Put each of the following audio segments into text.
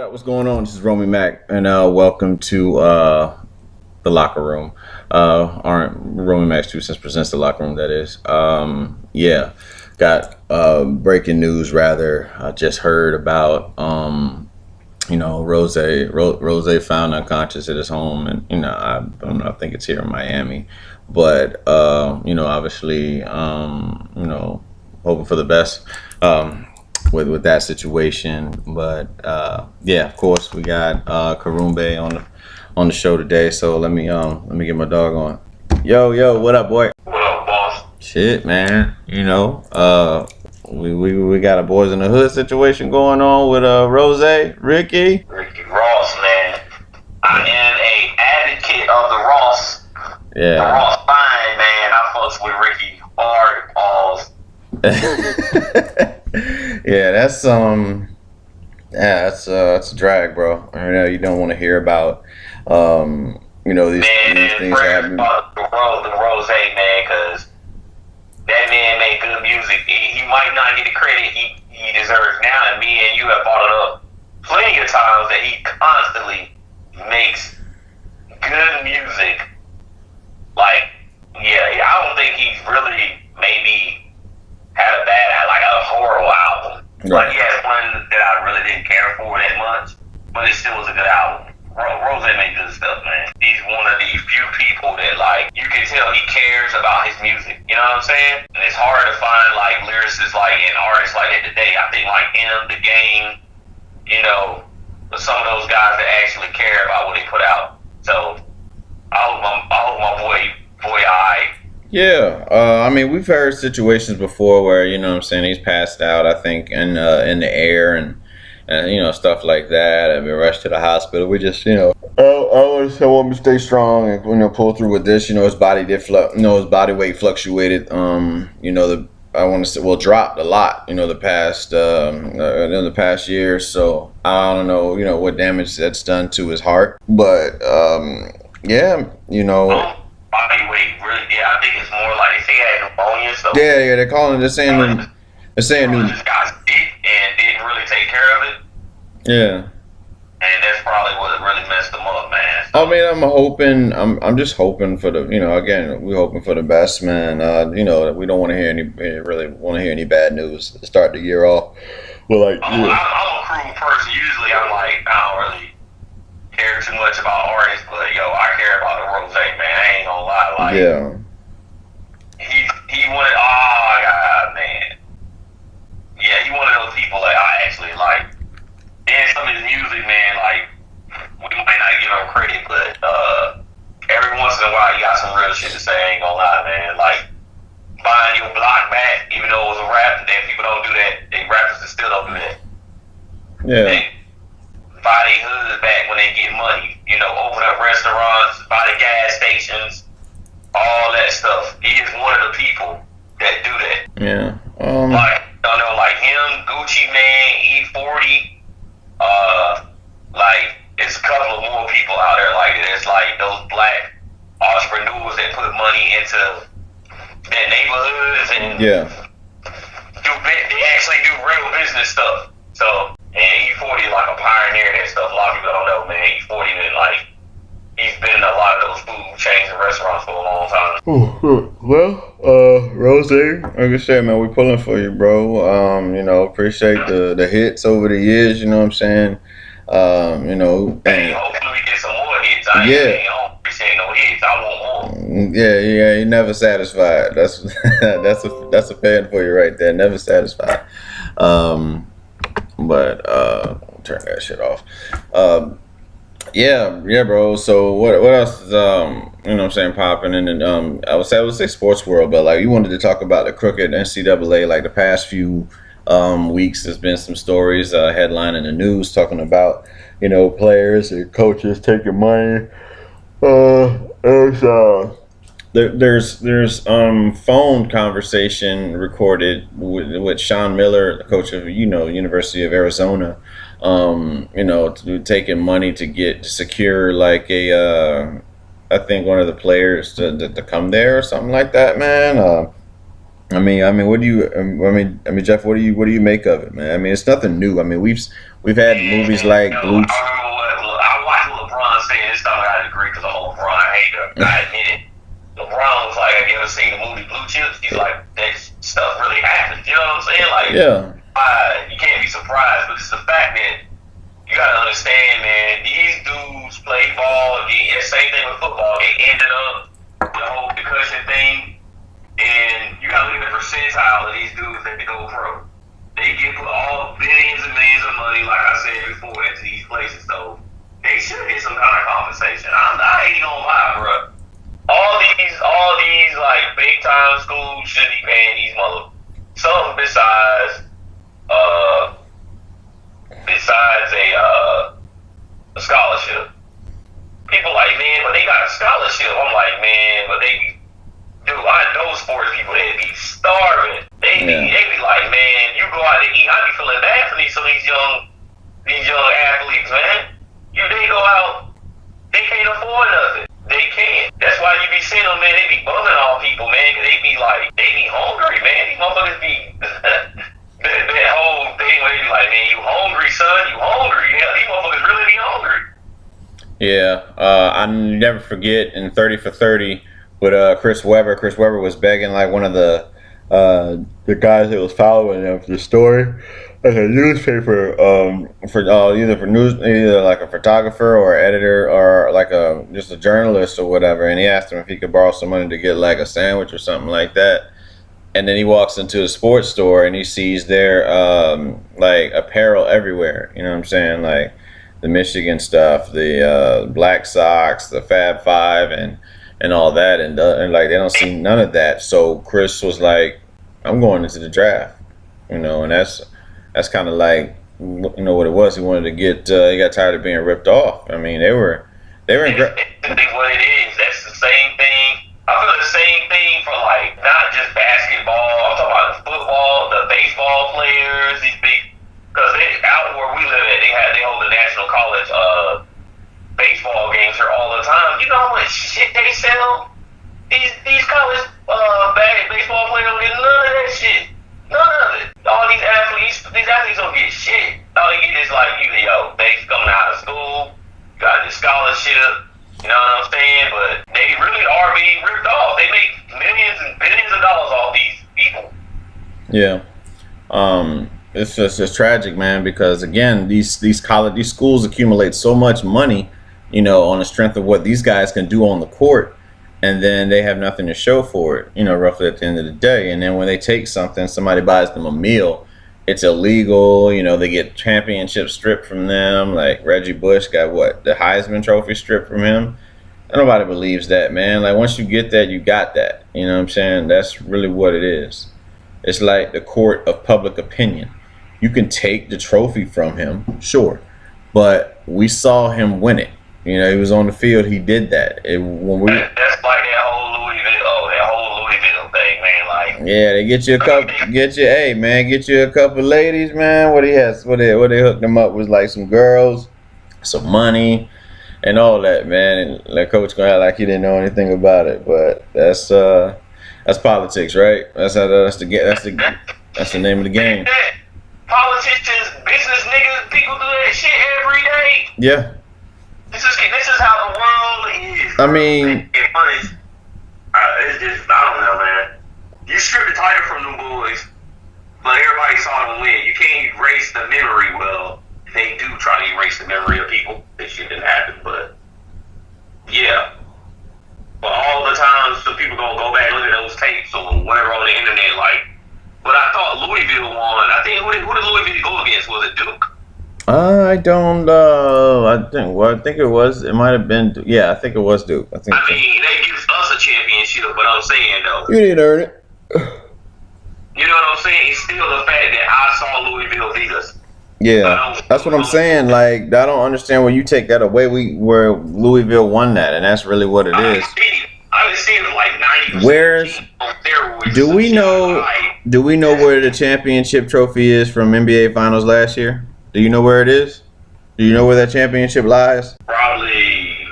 up? What's going on? This is Romy Mac, and welcome to the locker room. Aren't Romy Mac's 2 cents presents the locker room. That is. Yeah, got breaking news. Rather, I just heard about Rozay found unconscious at his home, and I think it's here in Miami, but obviously, hoping for the best. With that situation, but yeah, of course we got Karumbe on the show today. So let me get my dog on. Yo, what up, boy? What up, boss? Shit, man. We got a boys in the hood situation going on with Rozay, Ricky Ross, man. I am a advocate of the Ross. Yeah. The Ross fine, man. I fucks with Ricky hard balls. Yeah, that's a drag, bro. I know you don't want to hear about these things happening. About the Rozay, man, because that man made good music. He might not get the credit he deserves now, and me and you have brought it up plenty of times that he constantly makes good music. Like, yeah, I don't think he's really maybe had a horrible album. Right. Like, he has one that I really didn't care for that much, but it still was a good album. Rozay made good stuff, man. He's one of the few people that, like, you can tell he cares about his music. You know what I'm saying? And it's hard to find, like, lyricists, like, and artists like that today. I think, like, him, The Game, some of those guys that actually care about what they put out. So, I hope my boy, I. Yeah, I mean, we've heard situations before where, he's passed out, I think, in the air and stuff like that, and been rushed to the hospital. We just, I want him to stay strong and, pull through with this. His body did his body weight fluctuated. Dropped a lot, the past year. So I don't know, what damage that's done to his heart, but Body weight, really? Yeah, I think it's more like they say he had pneumonia. So yeah, they're calling it. They're saying just got sick and didn't really take care of it. Yeah, and that's probably what really messed him up, man. So, I mean, I'm just hoping for the, again, we're hoping for the best, man. We don't want to hear any bad news to start the year off. Well, I'm a cruel person. Usually, I don't really care too much about artists, but I care about the Rozay, man. I ain't gonna lie, like, yeah, he wanted, oh god, man, yeah, he one of those people that I actually like. And some of his music, man, like, we might not give him credit, but every once in a while, he got some real shit to say. I ain't gonna lie, man. Like, buying your block back, even though it was a rap, and people don't do that. They rappers still don't do that. yeah. They buy their hoods back when they get money. Open up restaurants, buy the gas stations, all that stuff. He is one of the people that do that. Yeah. Like him, Gucci Man, E40. Like, there's a couple of more people out there like it. It's like those black entrepreneurs that put money into their neighborhoods and they actually do real business stuff. So, and E40 is like a pioneer of that stuff. A lot of people don't know, man. E40 been he's been in a lot of those food chains and restaurants for a long time. Rozay, like I said, man, we pulling for you, bro. Appreciate the hits over the years, you know what I'm saying? Hey, hopefully we get some more hits. I don't appreciate no hits. I want more. Yeah, he never satisfied. That's that's a fan for you right there. Never satisfied. But turn that shit off. Yeah, bro. So what else is popping in? And I would say sports world, but like you wanted to talk about the crooked NCAA. Like the past few weeks, there's been some stories headline in the news talking about players and coaches taking money. There's phone conversation recorded with Sean Miller, the coach of University of Arizona. Taking money to secure like I think one of the players to come there or something like that, man. what do you? Jeff, what do you make of it, man? I mean, it's nothing new. I mean, we've had movies like I Blue. remember I watched LeBron saying this time. I agree because I'm a LeBron hater. I admit it. LeBron was like, "Have you ever seen the movie Blue Chips?" He's like, "That stuff really happens." You know what I'm saying? Like, Yeah. you can't be surprised, but it's the fact that you gotta understand, man. These dudes play ball. The same thing with football. They ended up the whole concussion thing. And you gotta look at the percentile of these dudes that go pro. They get put all billions and millions of money, like I said before, into these places. So they should get some kind of compensation. I ain't gonna lie, bro. All these like big time schools should be paying these some besides a scholarship. People like, man, but they got a scholarship. I'm like, man, but they be. Dude, I know sports people, they be starving. They be like, man, you go out to eat. I be feeling bad for these young athletes, man. They go out, they can't afford nothing. They can't. That's why you be seeing them, man. They be bumming on people, man. Cause they be hungry, man. These motherfuckers be that whole thing where they be like, man, you hungry, son? You hungry? Yeah, these motherfuckers really be hungry. Yeah, I never forget in 30 for 30 with Chris Webber. Chris Webber was begging like one of the guys that was following him for the story, like a newspaper, either like a photographer or editor or like just a journalist or whatever, and he asked him if he could borrow some money to get like a sandwich or something like that. And then he walks into a sports store and he sees their like apparel everywhere. You know what I'm saying? Like the Michigan stuff, the Black Sox, the Fab Five, and all that, and like they don't see none of that. So Chris was like, "I'm going into the draft," and that's kind of like what it was. He wanted to get. He got tired of being ripped off. I mean, they were in. What it is, that's the same thing. I feel the same thing for like not just basketball. I'm talking about the football, the baseball players, these big. Because out where we live at, they hold the national college baseball games here all the time. You know how much shit they sell? These college baseball players don't get none of that shit. None of it. All these athletes don't get shit. All they get is like, they coming out of school, got this scholarship. You know what I'm saying? But they really are being ripped off. They make millions and billions of dollars off these people. Yeah. It's just tragic, man, because again, these schools accumulate so much money, on the strength of what these guys can do on the court, and then they have nothing to show for it, roughly at the end of the day. And then when they take something, somebody buys them a meal, it's illegal, they get championships stripped from them. Like Reggie Bush got the Heisman Trophy stripped from him. And nobody believes that, man. Like once you get that, you got that. You know what I'm saying? That's really what it is. It's like the court of public opinion. You can take the trophy from him, sure, but we saw him win it. He was on the field. He did that. That's like that whole Louisville thing, man. Like, yeah, they get you a couple ladies, man. What they hooked him up was like some girls, some money, and all that, man. And the coach gonna act like he didn't know anything about it, but that's politics, right? That's the name of the game. Politicians, business niggas, people do that shit every day. Yeah. This is how the world is. I mean, it's just, I don't know, man. You strip the title from them boys, but everybody saw them win. You can't erase the memory. Well, they do try to erase the memory of people. This shit didn't happen, but yeah. But all the times, some people gonna go back and look at those tapes or whatever on the internet, like. But I thought Louisville won. I think who did Louisville go against? Was it Duke? I don't. I think it was. It might have been. Yeah, I think it was Duke. They give us a championship, but I'm saying though, you didn't earn it. You know what I'm saying? It's still the fact that I saw Louisville beat us. Yeah, that's what I'm saying. Like, I don't understand where you take that away. Where Louisville won that, and that's really what it is. I was seeing like 90%. Where's do we know where the championship trophy is from NBA Finals last year? Do you know where it is? Do you know where that championship lies? Probably,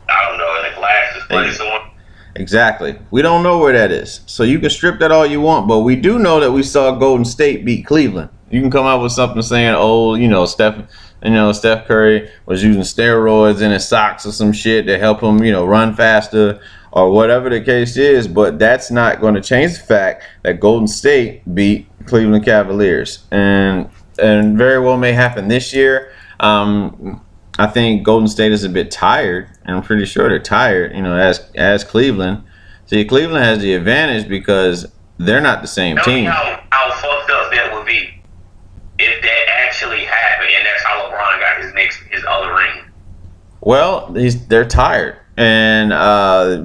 I don't know, in the glasses place somewhere. Exactly. We don't know where that is. So you can strip that all you want, but we do know that we saw Golden State beat Cleveland. You can come out with something saying, "Oh, Steph Curry was using steroids in his socks or some shit to help him, run faster or whatever the case is," but that's not going to change the fact that Golden State beat Cleveland Cavaliers, and very well may happen this year. I think Golden State is a bit tired, and I'm pretty sure they're tired, as Cleveland. See, Cleveland has the advantage because they're not the same team. How fucked up that would be if that actually happened, and that's how LeBron got his other ring. Well, they're tired, and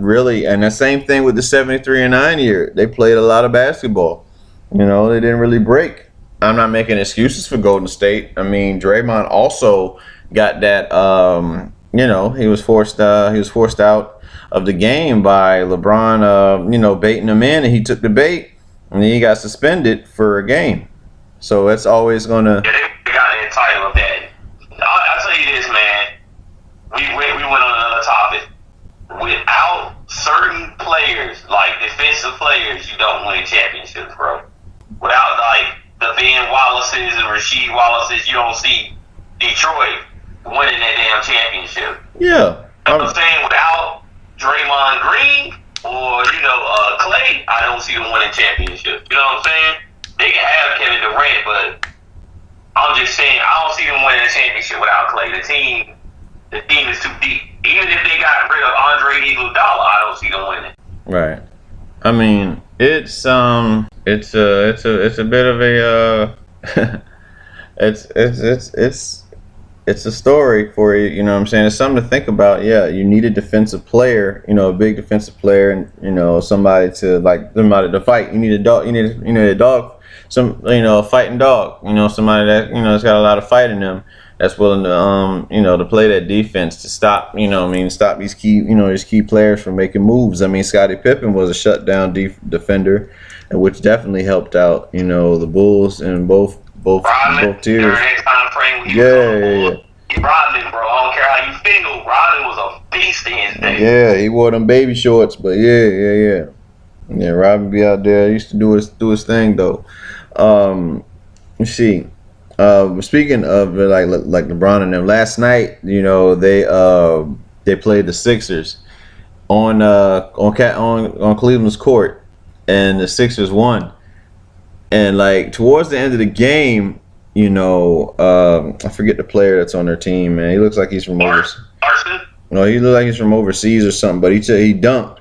really, and the same thing with the 73-9 year. They played a lot of basketball. They didn't really break. I'm not making excuses for Golden State. I mean, Draymond also got that. He was forced out of the game by LeBron. Baiting him in, and he took the bait, and then he got suspended for a game. So it's always gonna. Yeah, they got entitled of that. I'll tell you this, man. We went on another topic. Without certain players, like defensive players, you don't win championships, bro. Without like the Ben Wallaces and Rasheed Wallaces, you don't see Detroit winning that damn championship. Yeah. I'm saying without Draymond Green or Clay, I don't see them winning championships. You know what I'm saying? They can have Kevin Durant, but I'm just saying I don't see them winning a championship without Clay. The team is too deep. Even if they got rid of Andre Iguodala, I don't see them winning. Right. I mean, it's a bit of a it's a story for you. You know what I'm saying? It's something to think about. Yeah, you need a defensive player. A big defensive player, and somebody to fight. You need a dog. You need a dog. A fighting dog. Somebody that has got a lot of fight in them. That's willing to to play that defense to stop stop these key players from making moves. I mean, Scottie Pippen was a shutdown defender, which definitely helped out the Bulls in both tiers. Yeah. Rodman, bro. I don't care how you feel. Rodman was a beast in his day. Yeah, he wore them baby shorts, but yeah. Rodman be out there. He used to do his thing though. You see. Speaking of like LeBron and them, last night, they played the Sixers on Cleveland's court, and the Sixers won. And like towards the end of the game, I forget the player that's on their team, man. He looks like he's from overseas. No, he looks like he's from overseas or something. But he dunked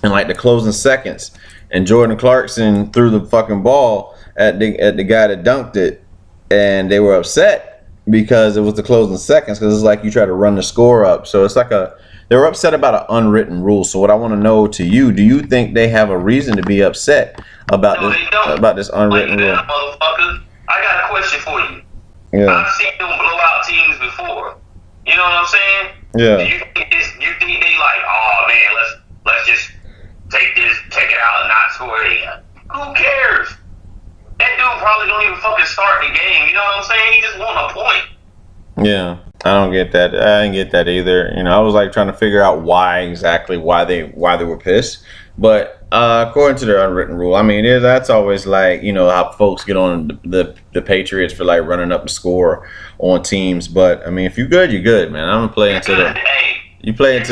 in like the closing seconds, and Jordan Clarkson threw the fucking ball at the guy that dunked it. And they were upset because it was the closing seconds, because it's like you try to run the score up. So it's like they were upset about an unwritten rule. So what I want to know to you, do you think they have a reason to be upset about this unwritten rule? Motherfucker, I got a question for you. Yeah. I've seen them blow out teams before. You know what I'm saying? Yeah. Do you think they like, oh man, let's just take it out and not score it? Who cares? That dude probably don't even fucking start the game. You know what I'm saying? He just want a point. Yeah, I don't get that. I didn't get that either. I was like trying to figure out why they were pissed. But according to their unwritten rule, I mean, that's always like how folks get on the Patriots for like running up the score on teams. But I mean, if you're good, you're good, man. I'm gonna play into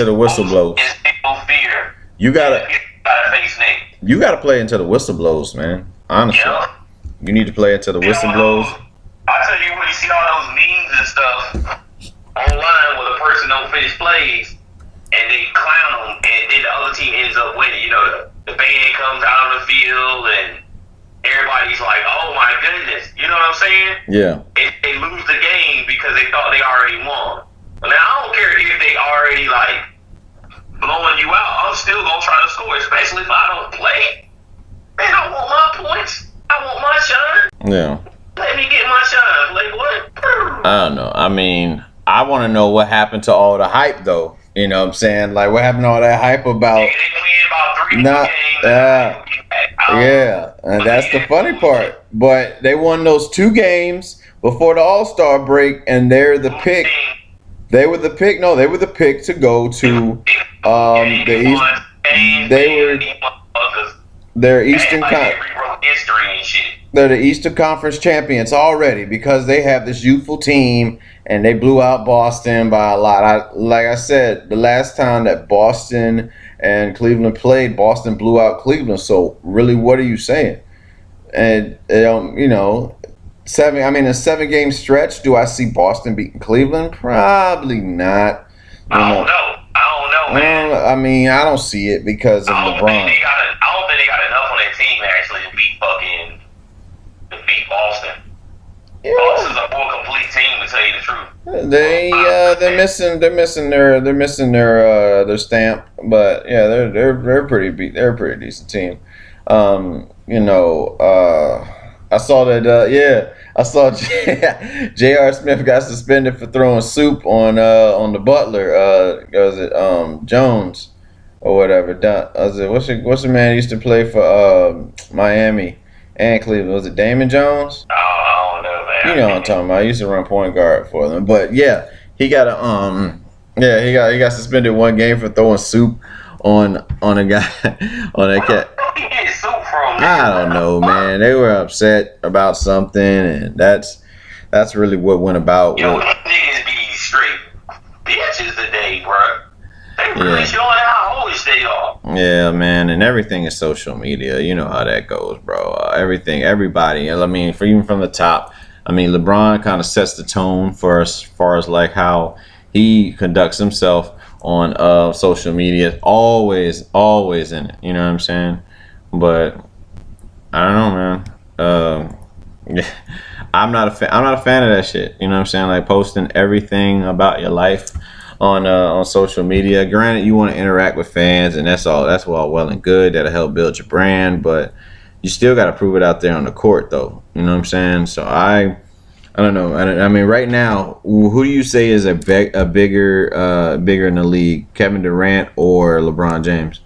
the whistle blows. Fear. You gotta face Nate. You gotta play into the whistle blows, man. Honestly. Yeah. You need to play into the whistle blows. I tell you when you see all those memes and stuff online where the person don't finish plays and they clown them and then the other team ends up winning. The band comes out on the field and everybody's like, oh my goodness. You know what I'm saying? Yeah. And they lose the game because they thought they already won. Now I don't care if they already like blowing you out. I'm still gonna try to score, especially if I don't play. Man, I want my points. I want my shine. Yeah. Let me get my shine, Playboy. I don't know. I mean, I want to know what happened to all the hype, though. You know what I'm saying? Like, what happened to all that hype about? They win about 3 games. Yeah, and that's the funny part. But they won those 2 games before the All-Star break, and they're the pick. They were the pick. No, they were the pick to go to the East. They're Eastern history and shit. They're the Eastern Conference champions already because they have this youthful team and they blew out Boston by a lot. Like I said, the last time that Boston and Cleveland played, Boston blew out Cleveland. So really, what are you saying? And you know, a 7-game stretch. Do I see Boston beating Cleveland? Probably not. I don't know, man. I don't see it because of LeBron. I don't think they got enough on their team actually to beat Boston. Yeah. Boston's a more complete team, to tell you the truth. They're missing their stamp, but yeah, they're a pretty decent team. I saw that. I saw J.R. Smith got suspended for throwing soup on the Butler. Was it Jones or whatever? What's the man who used to play for Miami and Cleveland? Was it Damon Jones? I don't know, man. You know what I'm talking about. I used to run point guard for them, but yeah, he got he got suspended 1 game for throwing soup on a guy on a cat. I don't know, man. They were upset about something, and that's really what went about. Yo, niggas be straight bitches today, bro. They really showing how foolish they are. Yeah, man, and everything is social media. You know how that goes, bro. Everybody. I mean, even from the top. I mean, LeBron kind of sets the tone for as far as like how he conducts himself on social media. Always in it. You know what I'm saying? But I don't know, man. I'm not a fan of that shit. You know what I'm saying? Like posting everything about your life on social media. Granted, you want to interact with fans, and that's all well and good. That'll help build your brand, but you still got to prove it out there on the court, though. You know what I'm saying? So I don't know. I mean, right now, who do you say is a bigger in the league, Kevin Durant or LeBron James?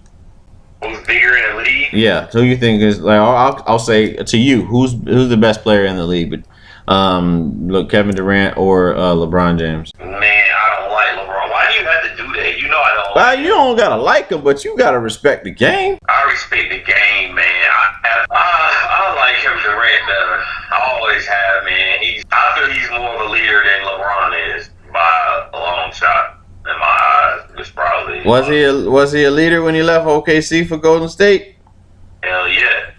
Who's bigger in the league? Yeah. So you think is like I'll say to you, who's the best player in the league? But look, Kevin Durant or LeBron James? Man, I don't like LeBron. Why do you have to do that? You know I don't. Well, you don't gotta like him, but you gotta respect the game. I respect the game, man. I like Kevin Durant better. I always have, man. I feel he's more of a leader than LeBron is by a long shot. In my eyes, it's probably was he a leader when he left OKC for Golden State? Hell yeah,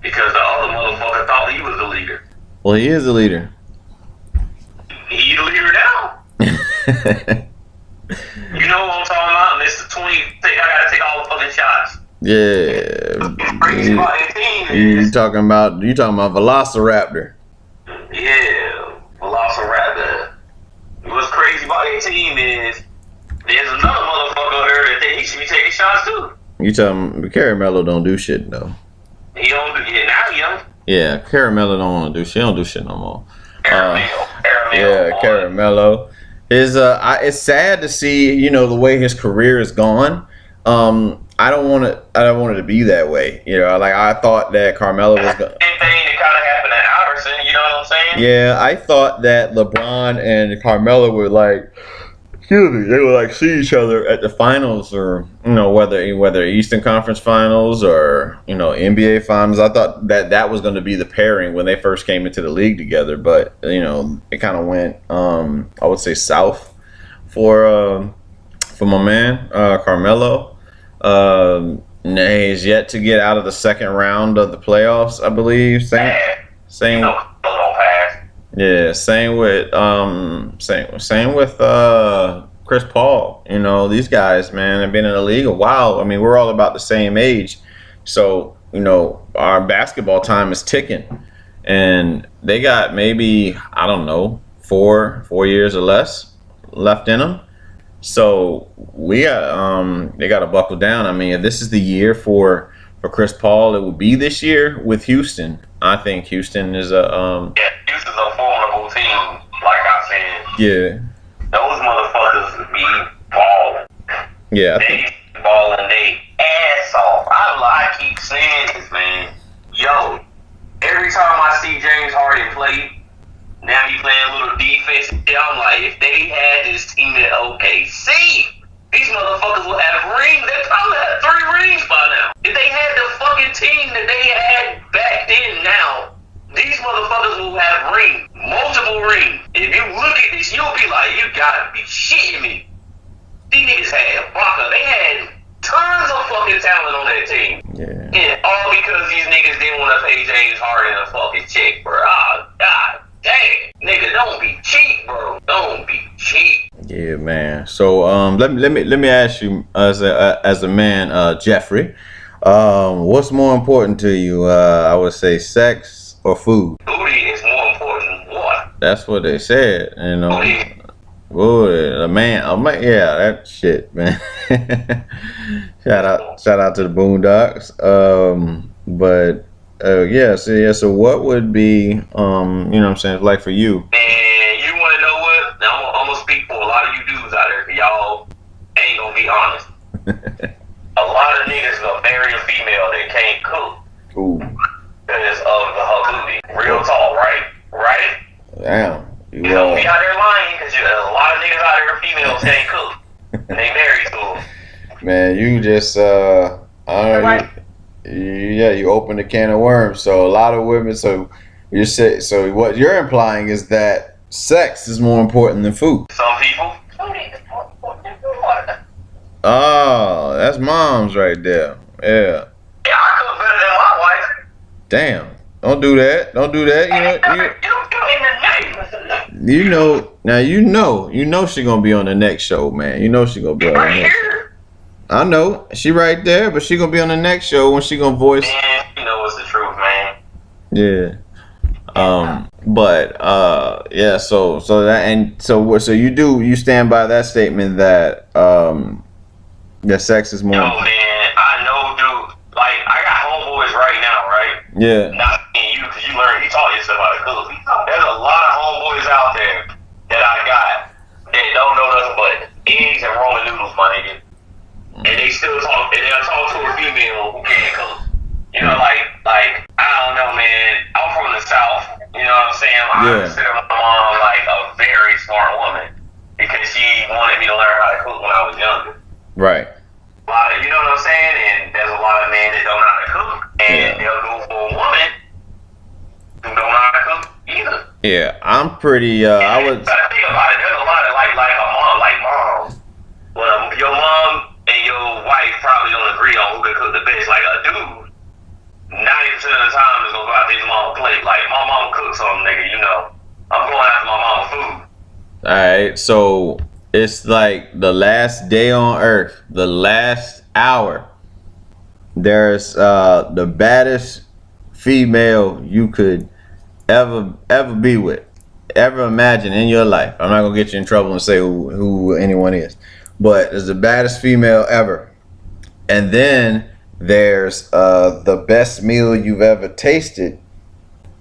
because the other motherfucker thought he was the leader. Well, he is a leader. He's the leader now. You know what I'm talking about, Mr. 20. I gotta take all the fucking shots. Yeah. Crazy about that team You talking about Velociraptor? Yeah, Velociraptor. What's crazy about that team is there's another motherfucker there that he should be taking shots too. You talking Caramello don't do shit though. He don't do now he don't. Yeah, Caramello don't want to do shit. He don't do shit no more. Caramello. It's sad to see, the way his career is gone. I don't want it to be that way. Like I thought that Carmelo was gonna. Same thing that kind of happened to Iverson. You know what I'm saying? Yeah, I thought that LeBron and Carmelo would they would see each other at the finals, or whether Eastern Conference Finals or NBA Finals. I thought that was going to be the pairing when they first came into the league together, but it kind of went I would say south for my man Carmelo. He's yet to get out of the second round of the playoffs, I believe. Same. Yeah, same with Chris Paul. These guys, man, have been in the league a while. I mean, we're all about the same age, so our basketball time is ticking, and they got maybe 4 years or less left in them. So they got to buckle down. I mean, if this is the year for Chris Paul, it will be this year with Houston. I think Houston is Houston's a formidable team, like I said. Yeah. Those motherfuckers be balling. Yeah. They balling they ass off. I keep saying this, man. Yo, every time I see James Harden play, now he playing a little defense. I'm like, if they had this team at OKC, these motherfuckers would have rings. They probably have you'll be like, you gotta be shitting me. These niggas had Baka. They had tons of fucking talent on that team. Yeah. And all because these niggas didn't want to pay James Harden a fucking check, bro. Oh, God damn. Nigga, don't be cheap, bro. Don't be cheap. Yeah, man. So let me ask you as a man, Jeffrey, what's more important to you? I would say sex or food. Booty is more important than what? That's what they said, you know. Booty. Boy, a man, yeah, that shit, man. shout out to the Boondocks. So what would be, you know what I'm saying, like for you? Man, you want to know what? Now, I'm going to speak for a lot of you dudes out there, because y'all ain't going to be honest. A lot of niggas will marry a female that can't cook. Ooh. Because of her booty. Real talk, right? Right? Damn. You don't be out there lying, because there's a lot of niggas out there, females can't cook. And they married to them. Man, you just, you opened a can of worms. So a lot of women, so what you're implying is that sex is more important than food. Some people. Booty is more important than food. Oh, that's moms right there. Yeah. Yeah, I cook better than my wife. Damn. Don't do that. Don't do that. You know she gonna be on the next show, man. You know she gonna be on the next show. I know. She right there, but she gonna be on the next show when she gonna voice. Man, you know it's the truth, man. Yeah. So you stand by that statement that that sex is more. Yo, man, I know, dude. Like, I got homeboys right now, right? Yeah. Not me and you, because you taught yourself how to cook. There's a lot of homeboys out there that I got that don't know nothing but eggs and Roman noodles, my nigga. And they still talk, and they'll talk to a female who can't cook. You know, like, I don't know, man. I'm from the South. You know what I'm saying? I consider my mom like a very smart woman because she wanted me to learn how to cook when I was younger. Right. You know what I'm saying? And there's a lot of men that don't know how to cook, and they'll go for a woman who don't know how to cook either. Yeah, I'm pretty. I would. Gotta think about it. There's a lot of like a mom, like moms. Well, your mom and your wife probably don't agree on who can cook the best. Like a dude, 90% of the time is gonna go out to his mom's plate. Like my mom cooks something, nigga. You know, I'm going after my mom's food. All right, so. It's like the last day on earth, the last hour. There's the baddest female you could ever be with, ever imagine in your life. I'm not gonna get you in trouble and say who anyone is, but it's the baddest female ever. And then there's the best meal you've ever tasted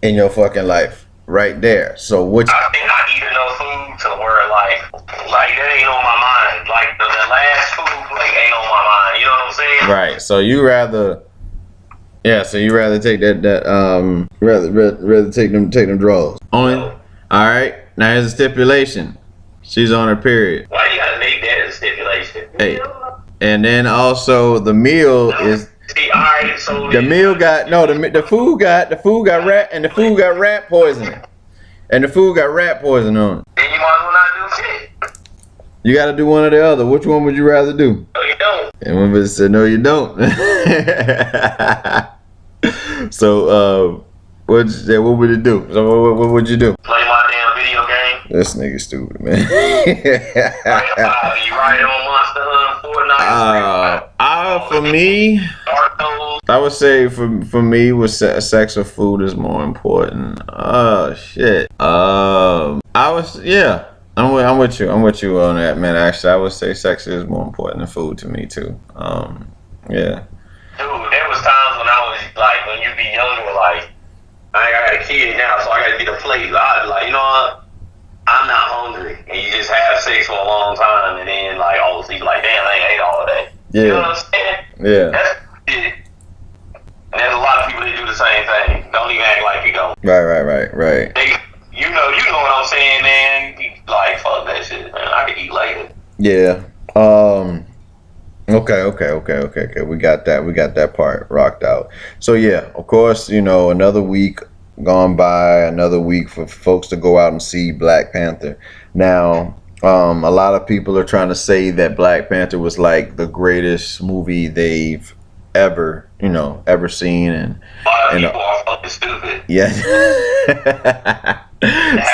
in your fucking life. Right there. So which I think not eating no food to where like that ain't on my mind. Like the last food plate ain't on my mind. You know what I'm saying? Right. So you rather take rather take them draws. Only. All right. Now here's a stipulation. She's on her period. Why you gotta make that a stipulation? Hey. And then also the meal is. See, all right, so the meal got the food got rat poisoning, and the food got rat poison on it. Then you might as well not do shit. You got to do one or the other. Which one would you rather do? No, you don't. And one of us said, no, you don't. So, what would it do? So, what would you do? Play my damn video game. This nigga stupid, man. You right on Monster Hunt, Fortnite. For me, I would say for me, with sex or food is more important. Oh shit. I'm with you on that, man. Actually, I would say sex is more important than food to me too. Yeah. Dude, there was times when I was like, when you be younger, like I got a kid now, so I gotta get a plate. I'd be like, you know what? I'm not hungry, and you just have sex for a long time, and then like obviously like, damn, I ain't ate all of that. Yeah. You know what I'm saying? Yeah. That's it. And there's a lot of people that do the same thing. Don't even act like you don't. Right. You know what I'm saying, man. Like, fuck that shit, man. I can eat later. Yeah. Okay. We got that part rocked out. So yeah, of course, another week gone by, another week for folks to go out and see Black Panther. Now, a lot of people are trying to say that Black Panther was like the greatest movie they've ever seen, and A lot of people are fucking stupid. yeah.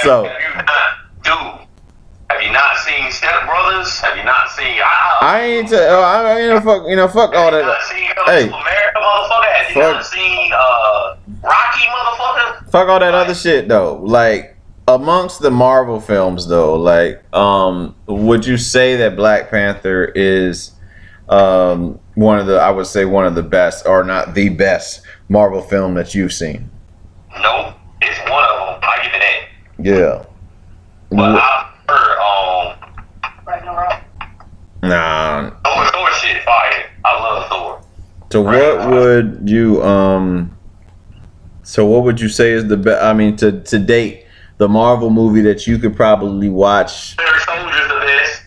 So Have you not seen Step Brothers? Have you not seen? fuck all that. Hey, America, motherfucker. Have you not seen Rocky, motherfucker? Fuck all that other shit though. Like amongst the Marvel films though, like would you say that Black Panther is one of the best, or not the best Marvel film that you've seen? Nope, it's one of them. I give it that. Yeah. But I've heard Nah. Thor shit fire. I love Thor. So what would you say is the best? I mean, to date, the Marvel movie that you could probably watch. Winter Soldier's the best.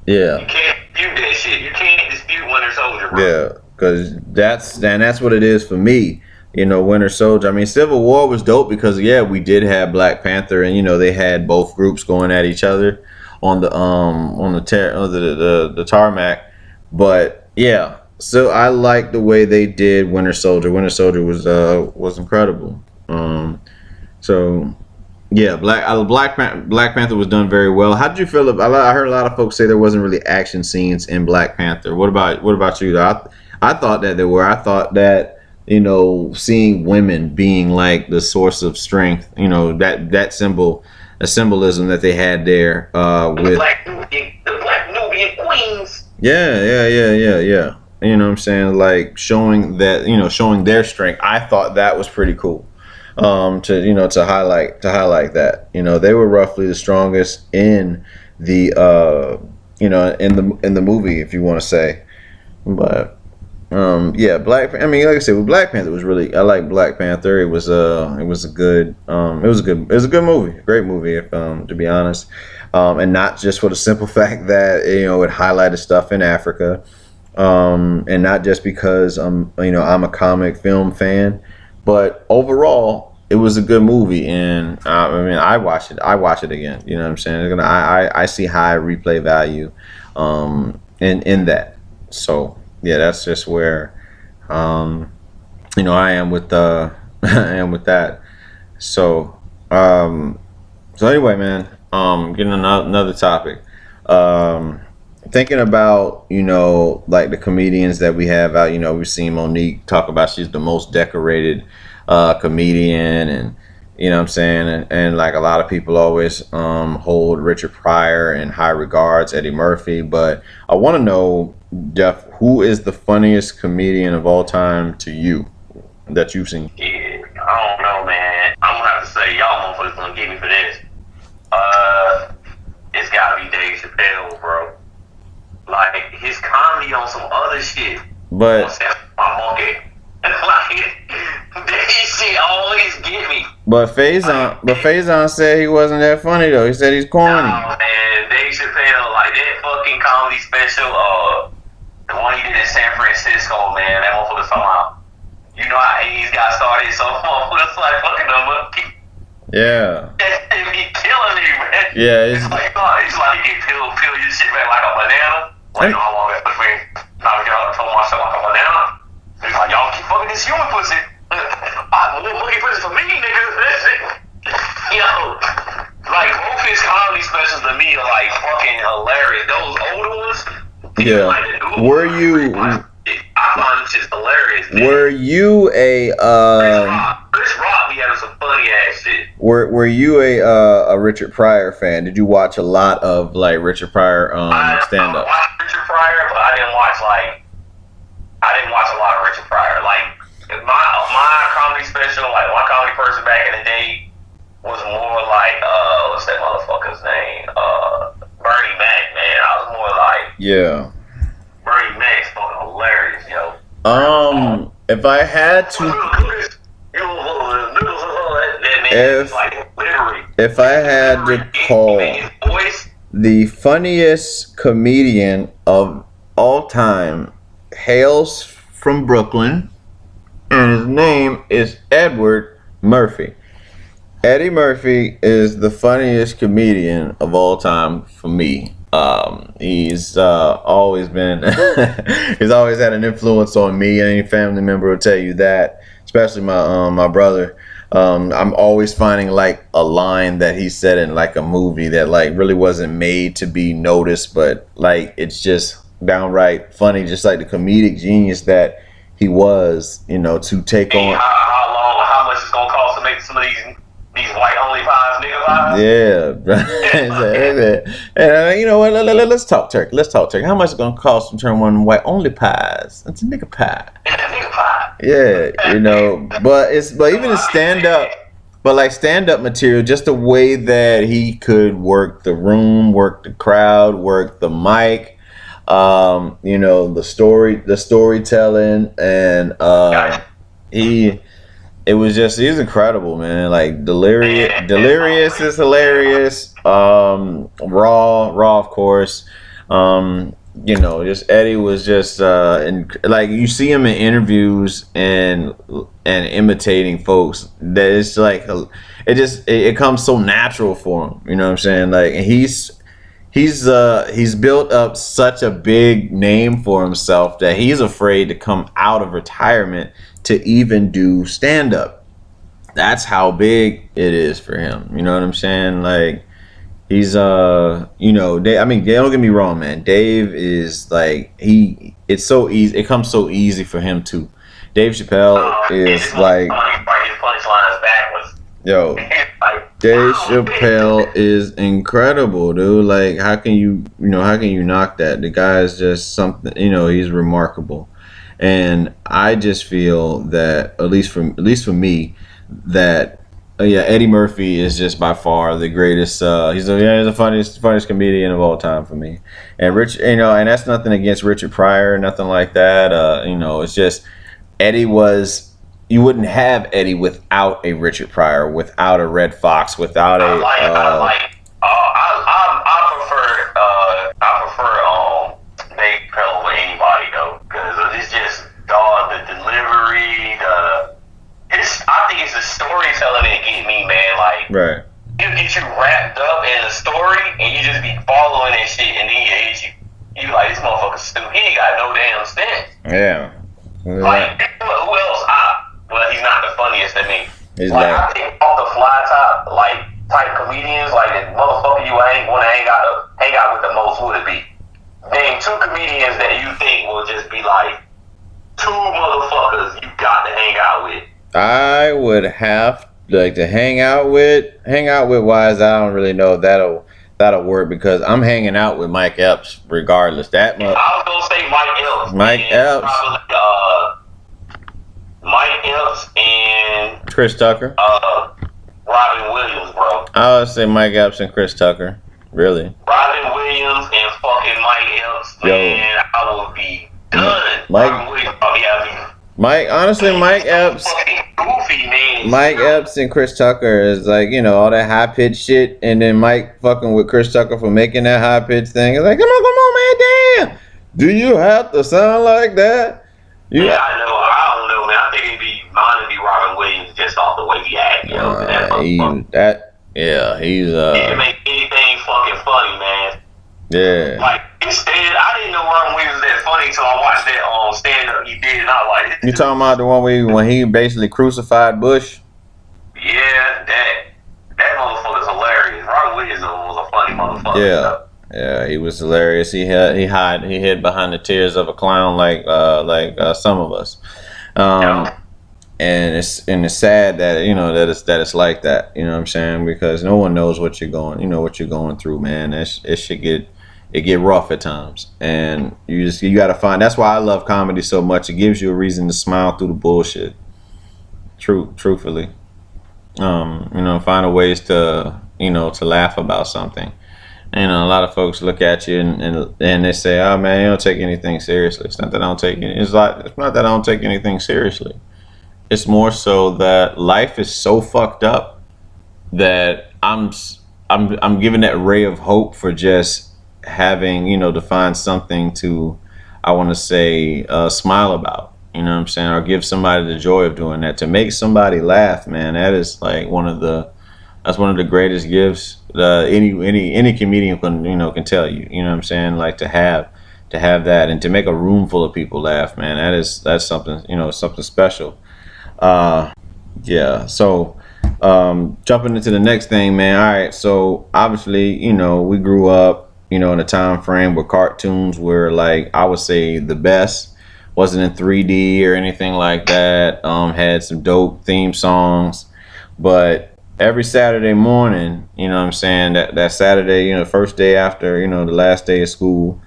Yeah. You can't dispute that shit. You can't dispute Winter Soldier, bro. Yeah, because that's what it is for me. Winter Soldier. I mean, Civil War was dope because we did have Black Panther, and they had both groups going at each other on the tarmac. But yeah, so I like the way they did Winter Soldier. Winter Soldier was incredible. So yeah, Black Panther was done very well. How did you feel about? I heard a lot of folks say there wasn't really action scenes in Black Panther. What about you? I thought that there were. I thought that seeing women being like the source of strength, that symbolism that they had there with the Black Nubian queens. Yeah. You know what I'm saying? Like showing that, showing their strength. I thought that was pretty cool. To highlight that. They were roughly the strongest in the in the movie, if you want to say. But like I said, with Black Panther I like Black Panther. It was a good movie, great movie, if to be honest, and not just for the simple fact that it highlighted stuff in Africa, and not just because I'm a comic film fan, but overall it was a good movie, and I watch it again. You know what I'm saying? I see high replay value, in that. So. Yeah, that's just where, I am with that. So, anyway, man, getting another topic. Thinking about, like the comedians that we have out. We've seen Monique talk about she's the most decorated comedian, and you know what I'm saying, and like a lot of people always hold Richard Pryor in high regards, Eddie Murphy, but I want to know, Jeff, who is the funniest comedian of all time to you that you've seen? Yeah, I don't know, man. I'm gonna have to say y'all motherfuckers gonna get me for this. It's gotta be Dave Chappelle, bro. Like his comedy on some other shit. But my monkey. Like that shit always get me. But Faison said he wasn't that funny though. He said he's corny. Oh man, Dave Chappelle, like that fucking comedy special, the one he did in San Francisco, man, that motherfucker's talking about, how AIDS got started, so motherfuckers like fucking a monkey. Yeah. That be killing me, man. Yeah, it's like you can peel your shit back like a banana. Like, I want to put me, now we got to throw myself like a banana. He's like, y'all keep fucking this human pussy. Monkey pussy for me, nigga. Yo, like both his comedy specials to me are like fucking hilarious. Those older ones. Yeah. Like, were you? I find them just hilarious. Man. Were you a? Chris Rock be having some funny ass shit. Were you a Richard Pryor fan? Did you watch a lot of like Richard Pryor stand up? I watched Richard Pryor, but I didn't watch a lot of Richard Pryor. Like my comedy special, like my comedy person back in the day was more like what's that motherfucker's name? Bernie Mac, man. I was more like Bernie Mac's fucking hilarious, yo. If I had to. If I had to call the funniest comedian of all time, hails from Brooklyn, and his name is Edward Murphy. Eddie Murphy is the funniest comedian of all time for me. He's always been, he's always had an influence on me. Any family member will tell you that, especially my brother. I'm always finding like a line that he said in like a movie that like really wasn't made to be noticed, but like it's just downright funny, just like the comedic genius that he was, to take Hey, on. how much it's gonna cost to make some of these white only pies, nigga pies? Yeah. You know what? Let's talk turkey. Let's talk turkey. How much is it gonna cost to turn one white only pies? It's a nigga pie. Nigga pie. Yeah, but even the stand up material, just the way that he could work the room, work the crowd, work the mic. The storytelling, and he's incredible, man. Like delirious is hilarious. Raw, of course. Just Eddie was just like you see him in interviews and imitating folks. That it's like it comes so natural for him. You know what I'm saying? Like, and he's built up such a big name for himself that he's afraid to come out of retirement to even do stand up. That's how big it is for him. You know what I'm saying? Like, he's don't get me wrong, man. Dave is like it's so easy. It comes so easy for him too. Dave Chappelle is like, his punchlines backwards. Yo, Dave Chappelle is incredible, dude. Like, how can you knock that? The guy is just something, he's remarkable. And I just feel that, at least for me, that Eddie Murphy is just by far the greatest. He's the funniest comedian of all time for me. And and that's nothing against Richard Pryor, nothing like that. It's just Eddie was. You wouldn't have Eddie without a Richard Pryor, without a Red Fox, without a. I prefer Dave Chappelle over anybody though, because it's just the delivery, I think it's the storytelling that get me, man. Like, right. You get you wrapped up in the story, and you just be following that shit, and then it hits you. You like, this motherfucker stupid. He ain't got no damn sense. Yeah. Like, who else? Well, he's not the funniest to me. He's I think off the fly type comedians, like the motherfucker you ain't want to hang out with the most would it be? Name two comedians that you think will just be like two motherfuckers you got to hang out with. I would have like to hang out with Wise. I don't really know if that'll work, because I'm hanging out with Mike Epps regardless. I was gonna say Mike Epps. Mike Epps. Mike Epps and Chris Tucker. Robin Williams, bro. I would say Mike Epps and Chris Tucker. Really. Robin Williams and fucking Mike Epps. Man, I would be done. Robin Williams probably have me. Honestly, Mike Epps. Goofy, man. Mike Epps and Chris Tucker is like, all that high pitched shit, and then Mike fucking with Chris Tucker for making that high pitched thing. It's like, come on, man, damn. Do you have to sound like that? Yeah, I know. I don't know, man. I think mine would be Robin Williams just off the way he acts, He can make anything fucking funny, man. Yeah. Like, instead, I didn't know Robin Williams was that funny until I watched that stand up he did, and I was like, you talking about the one when he basically crucified Bush? Yeah, that motherfucker's hilarious. Robin Williams was a funny motherfucker. Yeah, he was hilarious. He hid behind the tears of a clown, like some of us. And it's sad that that it's like that. You know what I'm saying? Because no one knows what you're going through, man. It get rough at times, and you got to find. That's why I love comedy so much. It gives you a reason to smile through the bullshit. Truthfully, find a ways to to laugh about something. A lot of folks look at you and they say, "Oh man, you don't take anything seriously." It's not that I don't take it. It's not that I don't take anything seriously. It's more so that life is so fucked up that I'm given that ray of hope for just having to find something to, I want to say, smile about. You know what I'm saying? Or give somebody the joy of doing that. To make somebody laugh, man, that is like that's one of the greatest gifts any comedian can tell you. You know what I'm saying? Like to have that and to make a room full of people laugh, man. That's something, something special. Yeah. So jumping into the next thing, man. All right. So obviously, we grew up, in a time frame where cartoons were like, I would say, the best. Wasn't in 3D or anything like that. Had some dope theme songs, but every Saturday morning, what I'm saying, that Saturday, first day after, the last day of school,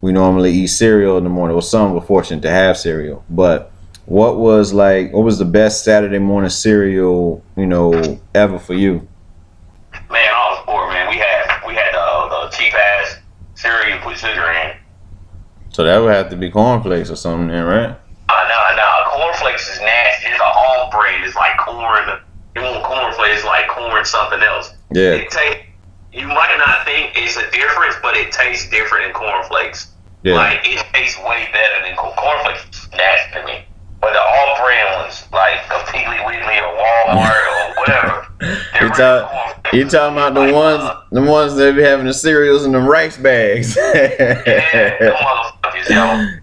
we normally eat cereal in the morning. Well, some were fortunate to have cereal, but what was the best Saturday morning cereal, ever for you? Man, I was poor, man. We had the cheap ass cereal with sugar in. So that would have to be cornflakes or something then, right? No. Cornflakes is nasty. It's a all bread. It's like corn. You want cornflakes like corn something else. Yeah. You might not think it's a difference, but it tastes different in cornflakes. Yeah. Like, it tastes way better than cornflakes. Nasty to me. But the all brand ones, like a Piggly Wiggly or Walmart or whatever. You talking about the ones that be having the cereals in the rice bags? Yeah, them motherfuckers, yo.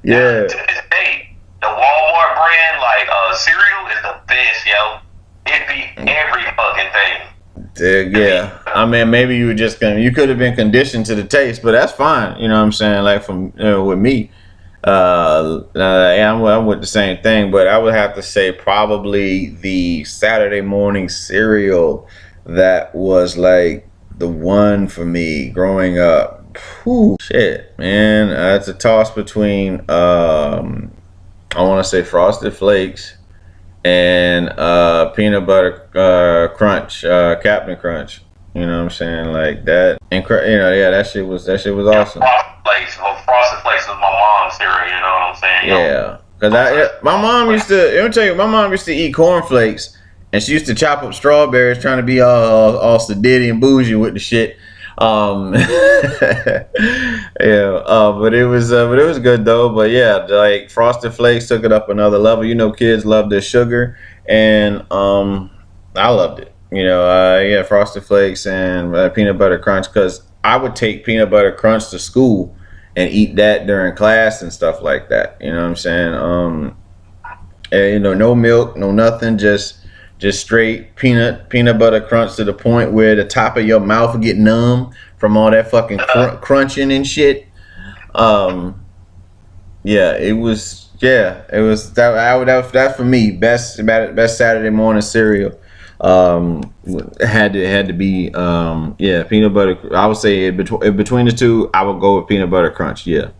Yeah. Now, to this day, the Walmart brand, cereal is the best, yo. It beat every fucking thing. Yeah. I mean, maybe you could have been conditioned to the taste, but that's fine. You know what I'm saying? Like with me, I'm with the same thing, but I would have to say probably the Saturday morning cereal that was like the one for me growing up. Whew, shit, man. It's a toss between I want to say Frosted Flakes and peanut butter crunch, Captain Crunch. You know what I'm saying? Like that, and that shit was awesome. Frosted Flakes was my mom's cereal. You know what I'm saying? Yeah, because my mom used to. Let me tell you, my mom used to eat cornflakes, and she used to chop up strawberries, trying to be all sedity and bougie with the shit. But it was good though. But yeah, like Frosted Flakes took it up another level. Kids love their sugar, and I loved it. Frosted Flakes and peanut butter crunch, because I would take peanut butter crunch to school and eat that during class and stuff like that. You know what I'm saying? And, no milk, no nothing, just straight peanut butter crunch to the point where the top of your mouth would get numb from all that fucking crunching and shit. It was that for me, best Saturday morning cereal. Had to be peanut butter. I would say between the two, I would go with peanut butter crunch. Yeah,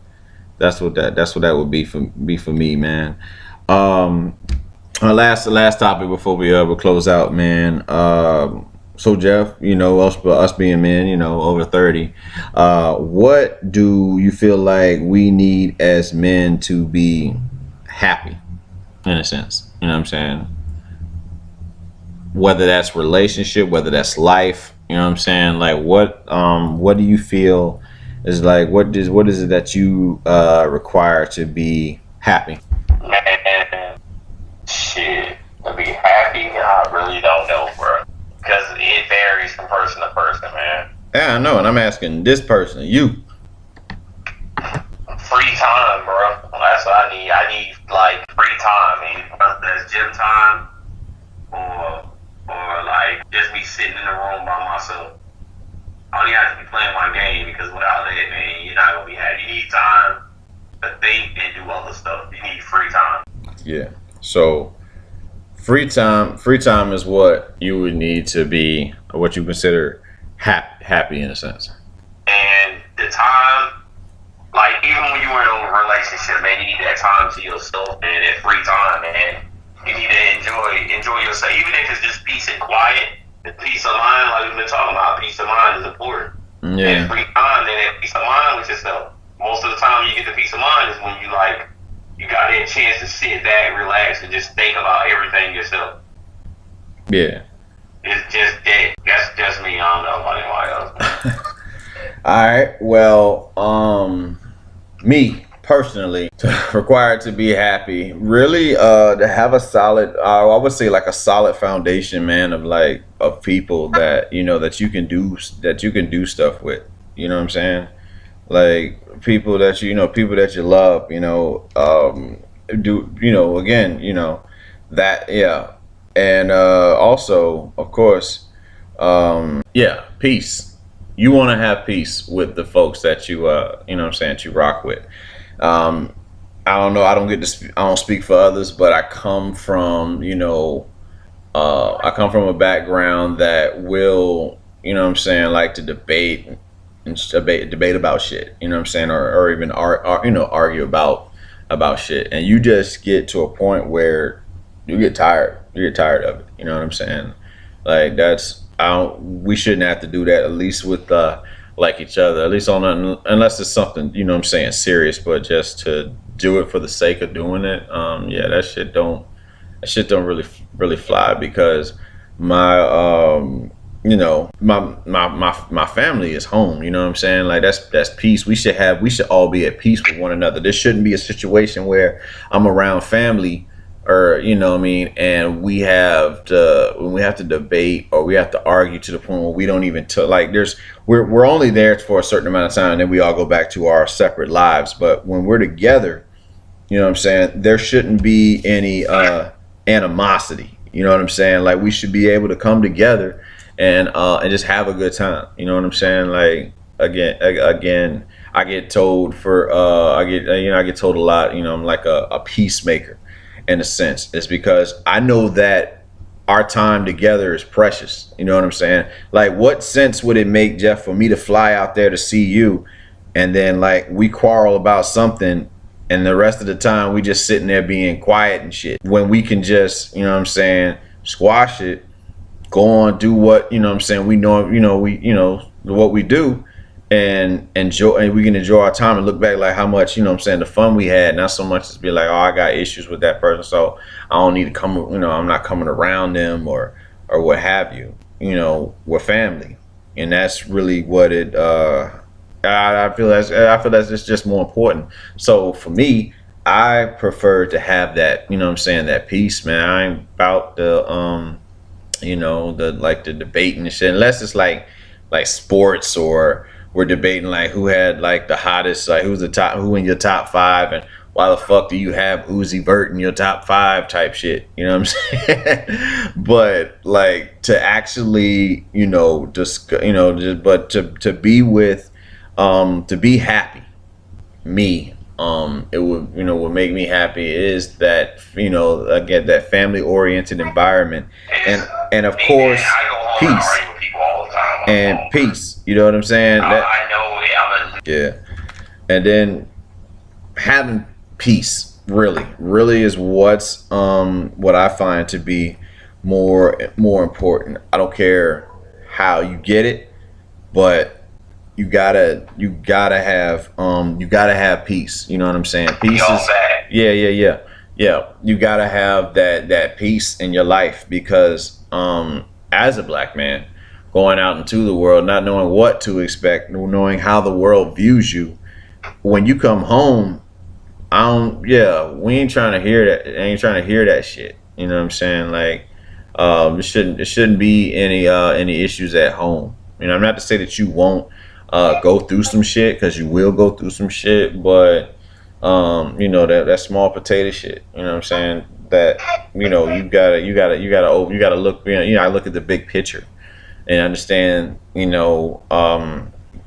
that's what that would be for me, man. Our last topic before we close out, man. So Jeff, us being men, over 30, what do you feel like we need as men to be happy, in a sense? You know what I'm saying? Whether that's relationship, whether that's life, you know what I'm saying? Like what do you feel is like, what is it that you require to be happy? Man, shit, to be happy, I really don't know, bro. Because it varies from person to person, man. Yeah, I know, and I'm asking this person, you. Free time, bro. That's what I need. I need like free time. Whether that's gym time or like just me sitting in the room by myself. I only have to be playing my game, because without that, man, you're not gonna be happy. You need time to think and do other stuff. You need free time. Yeah. So free time is what you would need to be, or what you consider happy in a sense. And the time, like even when you're in a relationship, man, you need that time to yourself, man, that free time, man. You need to enjoy yourself, even if it's just peace and quiet, the peace of mind. Like we've been talking about, peace of mind is important. Yeah. And free time, and that peace of mind with yourself. Most of the time, you get the peace of mind is when you got that chance to sit back, relax, and just think about everything yourself. Yeah. It's just that. That's just me. I don't know about anybody else. All right. Well, me personally, required to be happy, really, to have a solid, I would say like a solid foundation, man, of like of people that that you can do stuff with. You know what I'm saying? Like people that people that you love. Do again, that, yeah, and also, of course, yeah, peace. You want to have peace with the folks that you know what I'm saying, that you rock with. um I don't know, I don't get to I don't speak for others, but I come from, I come from a background that will, what I'm saying, like to debate and debate about shit, you know what I'm saying, or even argue about shit, and you just get to a point where you get tired of it, you know what I'm saying? Like that's, I don't, we shouldn't have to do that, at least with like each other, at least on unless it's something, you know what I'm saying, serious, but just to do it for the sake of doing it, yeah, that shit don't really fly, because my my family is home, you know what I'm saying? Like that's peace. We should all be at peace with one another. This shouldn't be a situation where I'm around family, or what I mean, and when we have to debate or we have to argue to the point where we don't even like we're only there for a certain amount of time, and then we all go back to our separate lives. But when we're together, you know what I'm saying, there shouldn't be any animosity. You know what I'm saying? Like we should be able to come together and just have a good time. You know what I'm saying? Like again, I get told I get told a lot. I'm like a peacemaker in a sense. It's because I know that our time together is precious. You know what I'm saying? Like, what sense would it make, Jeff, for me to fly out there to see you, and then like we quarrel about something, and the rest of the time we just sitting there being quiet and shit, when we can just, you know what I'm saying, squash it, go on, do what, you know what I'm saying, we know, what we do, and enjoy, and we can enjoy our time and look back like how much, you know what I'm saying, the fun we had, not so much as be like, oh, I got issues with that person, so I don't need to come, I'm not coming around them, or what have you. We're family, and that's really what it I feel that's it's just more important. So for me, I prefer to have that, you know what I'm saying, that peace, man. I ain't about the like the debating and shit, unless it's like sports, or we're debating like who had like the hottest, like who in your top five, and why the fuck do you have Uzi Vert in your top five type shit, you know what I'm saying? But like to actually, just but to be with, to be happy, me, it would, what make me happy is that, again, that family oriented environment, and of course peace, and peace, you know what I'm saying? Yeah. And then having peace really is what I find to be more important. I don't care how you get it, but you gotta have peace. You know what I'm saying? Peace is, yeah. You gotta have that peace in your life, because as a black man going out into the world, not knowing what to expect, knowing how the world views you, when you come home, we ain't trying to hear that. Ain't trying to hear that shit. You know what I'm saying? Like, it shouldn't be any issues at home. I'm not to say that you won't go through some shit, because you will go through some shit, but that small potato shit. You know what I'm saying? That you gotta look. I look at the big picture and understand.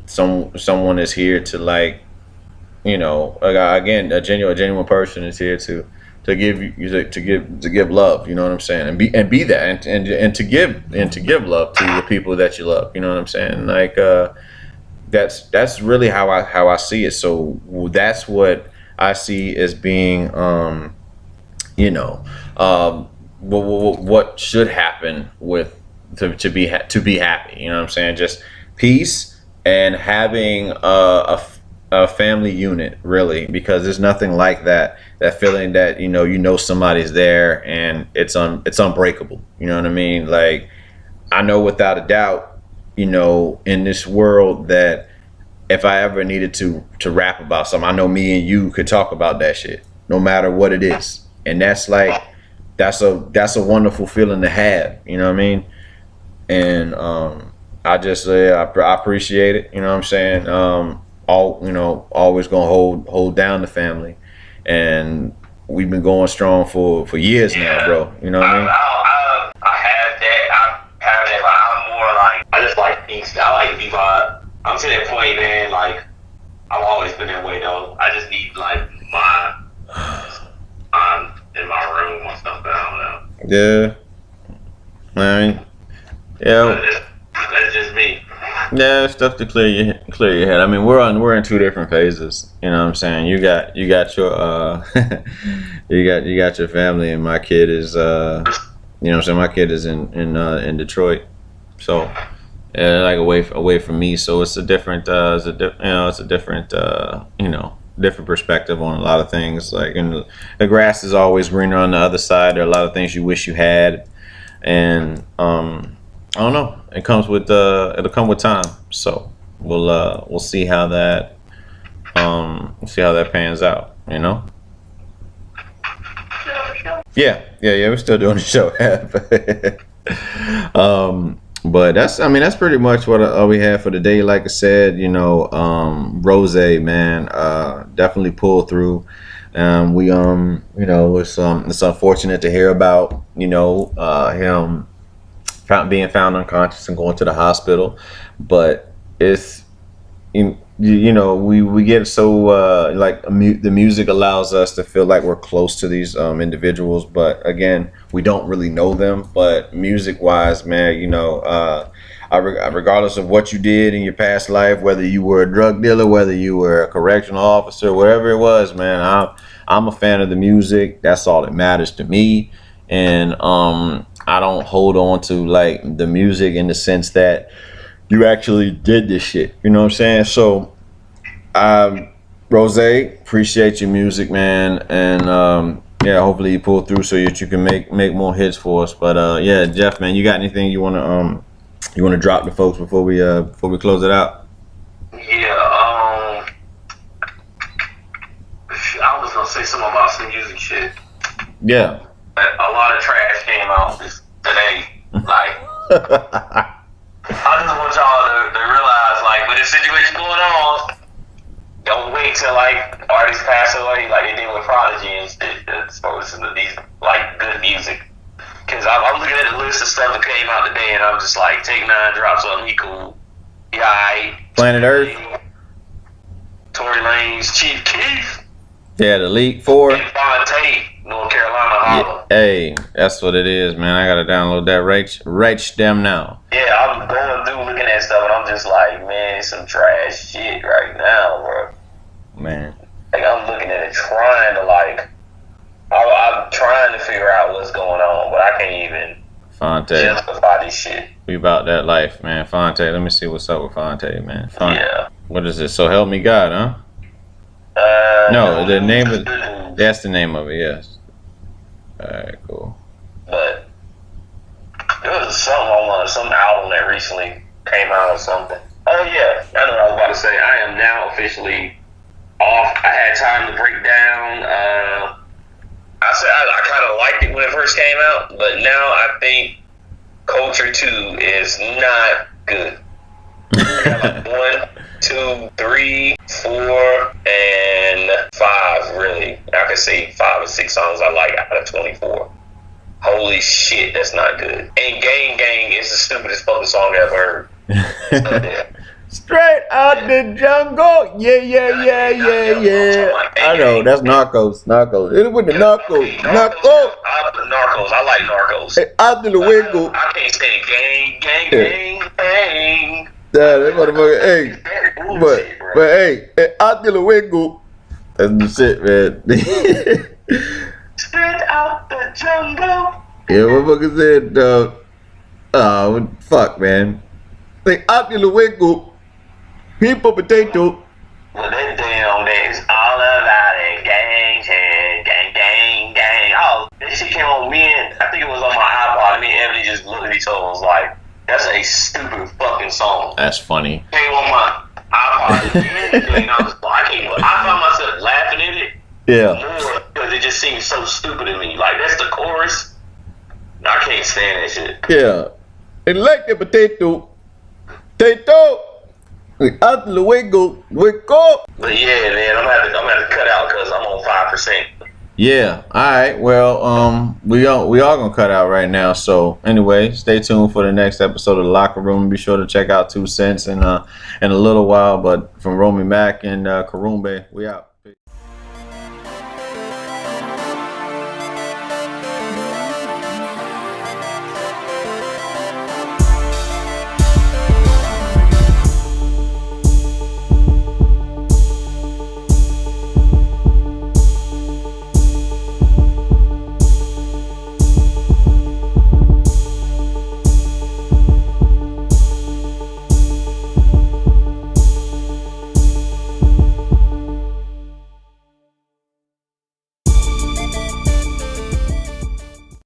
Someone is here to, like, again, a genuine person is here to give love. You know what I'm saying? And be that, and to give love to the people that you love. You know what I'm saying? Like, that's really how I see it. So that's what I see as being, what should happen with to be happy. You know what I'm saying? Just peace, and having a family unit, really, because there's nothing like that feeling that somebody's there, and it's unbreakable. You know what I mean? Like, I know without a doubt, in this world, that if I ever needed to rap about something, I know me and you could talk about that shit, no matter what it is. And that's like, that's a wonderful feeling to have. You know what I mean? And I just I appreciate it. You know what I'm saying? Always gonna hold down the family, and we've been going strong for years now, bro. You know what I mean? I have that. I have that. Like, I'm more like, I just like things. I like to be vibe. I'm to that point, man. Like, I've always been that way, though. I just need like I'm in my room or something. I don't know. Yeah. I mean, yeah. That's just me. Yeah, stuff to clear your head. I mean, we're in two different phases. You know what I'm saying? You got your you got your family, and my kid is you know what I'm saying, my kid is in Detroit. So like away from me. So it's a different different perspective on a lot of things. Like, and the grass is always greener on the other side. There are a lot of things you wish you had, and I don't know. It comes with it'll come with time. So we'll see how that pans out. You know. Yeah. We're still doing the show. But that's pretty much what we have for the day. Like I said, Rozay, man, definitely pulled through. It's unfortunate to hear about, him being found unconscious and going to the hospital, but it's we get so the music allows us to feel like we're close to these individuals, but again, we don't really know them. But music wise, man, regardless of what you did in your past life, whether you were a drug dealer, whether you were a correctional officer, whatever it was, man, I'm a fan of the music. That's all that matters to me. And I don't hold on to like the music in the sense that you actually did this shit. You know what I'm saying? So, Rozay, appreciate your music, man, and hopefully you pull through so that you can make more hits for us. But Jeff, man, you got anything you wanna drop to folks before we close it out? Yeah, I was gonna say something about some music shit. Yeah. A lot of trash came out today. Like, I just want y'all to realize, like, with this situation going on, don't wait till like artists pass away, like they did with Prodigy and shit, to listen to these like good music. Cause I'm looking at the list of stuff that came out today, and I'm just like, Take 9 drops on he cool. Yeah, alright. Planet Earth. Tory Lanez, Chief Keef. Yeah, the Elite Four. And Fontaine, North Carolina. Holla. Yeah, hey, that's what it is, man. I gotta download that right them now. Yeah, I'm going through looking at stuff, and I'm just like, man, it's some trash shit right now, bro. Man. Like, I'm looking at it, trying to like, I'm trying to figure out what's going on, but I can't even justify this shit. We about that life, man. Fonte, let me see what's up with Fonte, man. Yeah. What is it? So Help Me God, huh? No, the name of that's the name of it. Yes. All right, cool. But there was some album that recently came out or something. Oh yeah, I know what I was about to say. I am now officially off. I had time to break down. I said I kind of liked it when it first came out, but now I think Culture 2 is not good. I got like 1, 2, 3, 4, and 5. Really, I could say 5 or 6 songs I like out of 24. Holy shit, that's not good. And Gang Gang is the stupidest fucking song I've heard. Straight out the jungle, yeah. I know, that's Narcos. It was the Narcos. Narcos. I like Narcos. Hey, out the window. I can't say gang. Yeah, that motherfucker. Hey, but hey, out the window. That's the shit, man. Straight out the jungle. Yeah, motherfucker said, oh, fuck, man. Like, out the window. People potato. Well, that damn is all about it. Gang. Oh, this shit came on me, and I think it was on my iPod. Me and Ebony just looked at each other and was like, that's a stupid fucking song. That's funny. Came on my I probably did. I found myself laughing at it Yeah. more because it just seems so stupid to me. Like, that's the chorus. I can't stand that shit. Yeah. And like the potato. Out the wiggle. But yeah, man, I'm gonna have to cut out because I'm on 5%. Yeah. All right. Well, we all gonna cut out right now. So anyway, stay tuned for the next episode of the Locker Room. Be sure to check out 2 Cents in a little while. But from Romy Mack and Karumbe, we out.